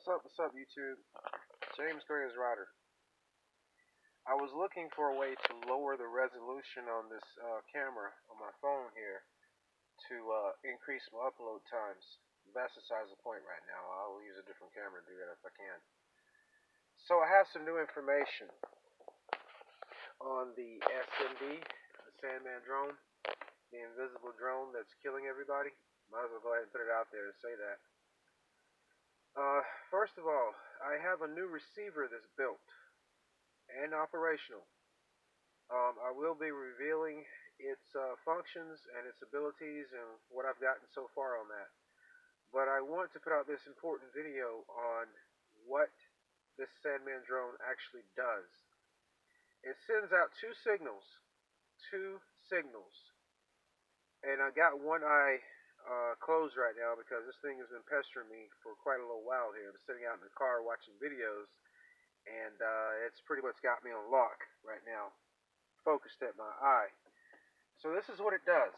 What's up, YouTube? James Gray's Rider. I was looking for a way to lower the resolution on this camera on my phone here to increase my upload times. That's besides the point right now. I will use a different camera to do that if I can. So I have some new information on the SMD, the Sandman drone, the invisible drone that's killing everybody. Might as well go ahead and put it out there and say that. First of all, I have a new receiver that's built and operational. I will be revealing its functions and its abilities and what I've gotten so far on that. But I want to put out this important video on what this Sandman drone actually does. It sends out two signals, and I got one eye closed right now because this thing has been pestering me for quite a little while here. I'm sitting out in the car watching videos, and it's pretty much got me on lock right now, focused at my eye. So this is what it does.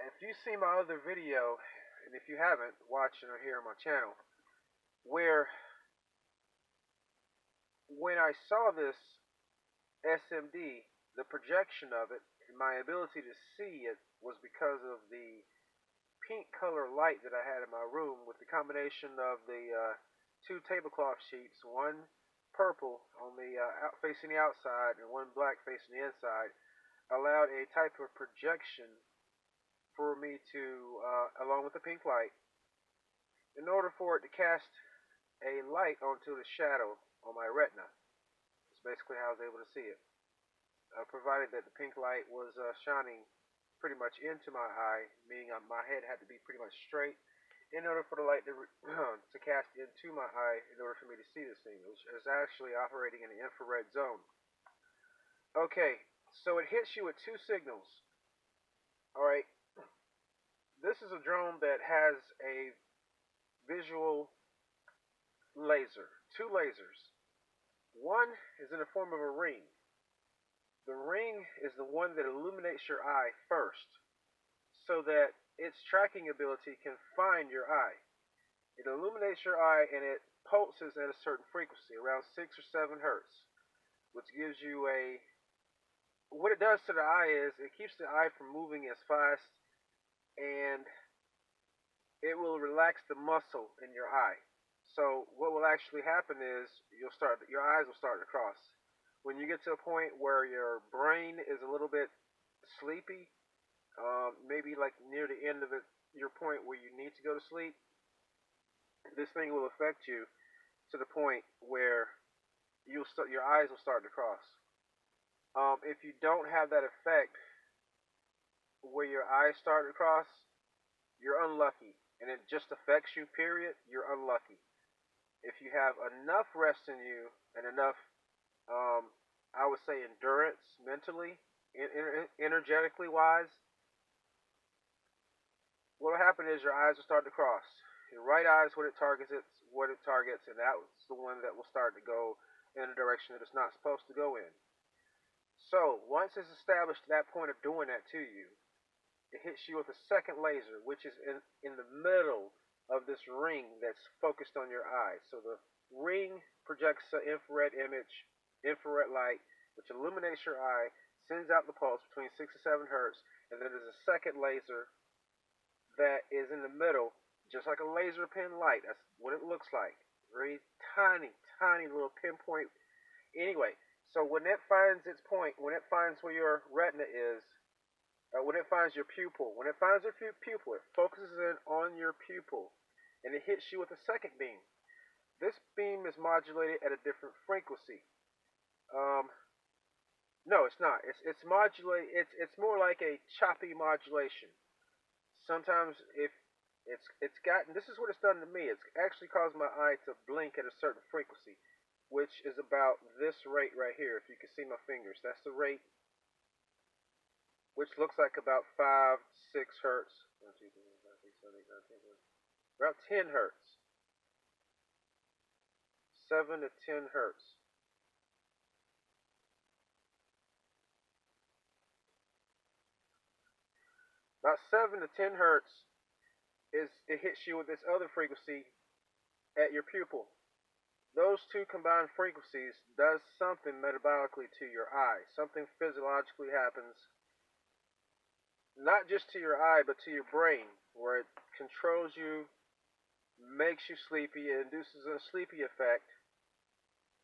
If you see my other video, and if you haven't, watching or here on my channel, where when I saw this SMD, the projection of it, and my ability to see it was because of the pink color light that I had in my room with the combination of the two tablecloth sheets, one purple on the facing the outside and one black facing the inside, allowed a type of projection for me to, along with the pink light, in order for it to cast a light onto the shadow on my retina. That's basically how I was able to see it. Provided that the pink light was shining pretty much into my eye, meaning my head had to be pretty much straight in order for the light to, to cast into my eye in order for me to see this thing, which is actually operating in the infrared zone. Okay, so it hits you with two signals. Alright, this is a drone that has a visual laser, two lasers. One is in the form of a ring. The ring is the one that illuminates your eye first, so that its tracking ability can find your eye. It illuminates your eye and it pulses at a certain frequency, around 6 or 7 hertz, which gives you a... What it does to the eye is it keeps the eye from moving as fast, and it will relax the muscle in your eye. So what will actually happen is your eyes will start to cross. When you get to a point where your brain is a little bit sleepy, maybe like near the end of your point where you need to go to sleep, this thing will affect you to the point where your eyes will start to cross. If you don't have that effect where your eyes start to cross, you're unlucky, and it just affects you, period, you're unlucky. If you have enough rest in you and enough, I would say, endurance mentally, energetically wise, what will happen is your eyes will start to cross. Your right eye is what it targets, and that's the one that will start to go in a direction that it's not supposed to go in. So once it's established that point of doing that to you, it hits you with a second laser, which is in the middle of this ring that's focused on your eye. So the ring projects an infrared image, infrared light, which illuminates your eye, sends out the pulse between 6 to 7 hertz, and then there's a second laser that is in the middle, just like a laser pin light. That's what it looks like. Very tiny, tiny little pinpoint. Anyway, so when it finds its point, when it finds where your retina is, when it finds your pupil, it focuses in on your pupil, and it hits you with a second beam. This beam is modulated at a different frequency. No, it's not. It's modulated. It's more like a choppy modulation. Sometimes if it's gotten, this is what it's done to me. It's actually caused my eye to blink at a certain frequency, which is about this rate right here. If you can see my fingers, that's the rate, which looks like about 5, 6 hertz. 1, 2, 3, 4, 5, 6, 7, 8, 9, 10, 11. About 10 hertz. 7 to 10 hertz. About 7 to 10 hertz is it hits you with this other frequency at your pupil. Those two combined frequencies does something metabolically to your eye. Something physiologically happens, not just to your eye, but to your brain, where it controls you, makes you sleepy, it induces a sleepy effect,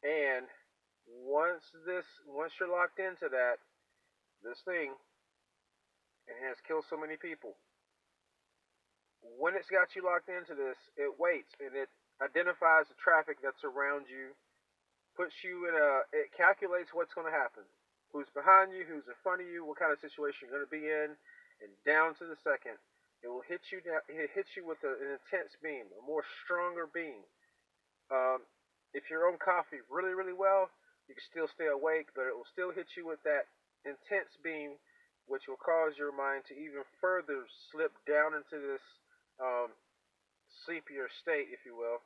and once you're locked into that, this thing, it has killed so many people. When it's got you locked into this, it waits and it identifies the traffic that's around you, puts you in it calculates what's going to happen, who's behind you, who's in front of you, what kind of situation you're going to be in, and down to the second, it will hit you down. It hits you with an intense beam, a more stronger beam. Um, if you're on coffee really, really well, you can still stay awake, but it will still hit you with that intense beam, which will cause your mind to even further slip down into this um, sleepier state, if you will.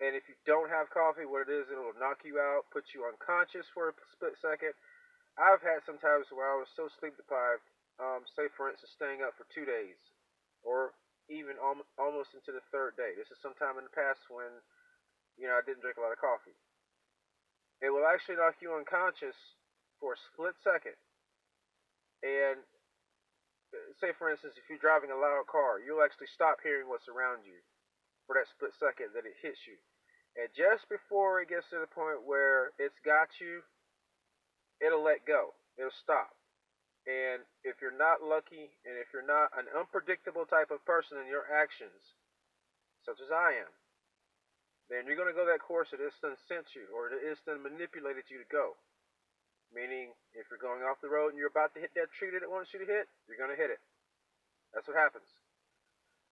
And if you don't have coffee, what it is, it'll knock you out, put you unconscious for a split second. I've had some times where I was so sleep deprived, say for instance, staying up for 2 days, or even almost into the third day. This is sometime in the past when I didn't drink a lot of coffee. It will actually knock you unconscious for a split second. And say for instance, if you're driving a loud car, you'll actually stop hearing what's around you for that split second that it hits you. And just before it gets to the point where it's got you, it'll let go. It'll stop. And if you're not lucky, and if you're not an unpredictable type of person in your actions, such as I am, then you're going to go that course that it's done sent you, or that it's done manipulated you to go. Meaning, if you're going off the road and you're about to hit that tree that it wants you to hit, you're going to hit it. That's what happens.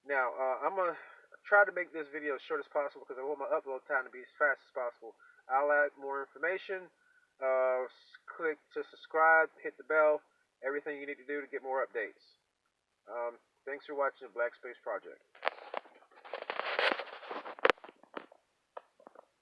Now, I'm going to try to make this video as short as possible because I want my upload time to be as fast as possible. I'll add more information. Click to subscribe, hit the bell, everything you need to do to get more updates. Thanks for watching the Black Space Project.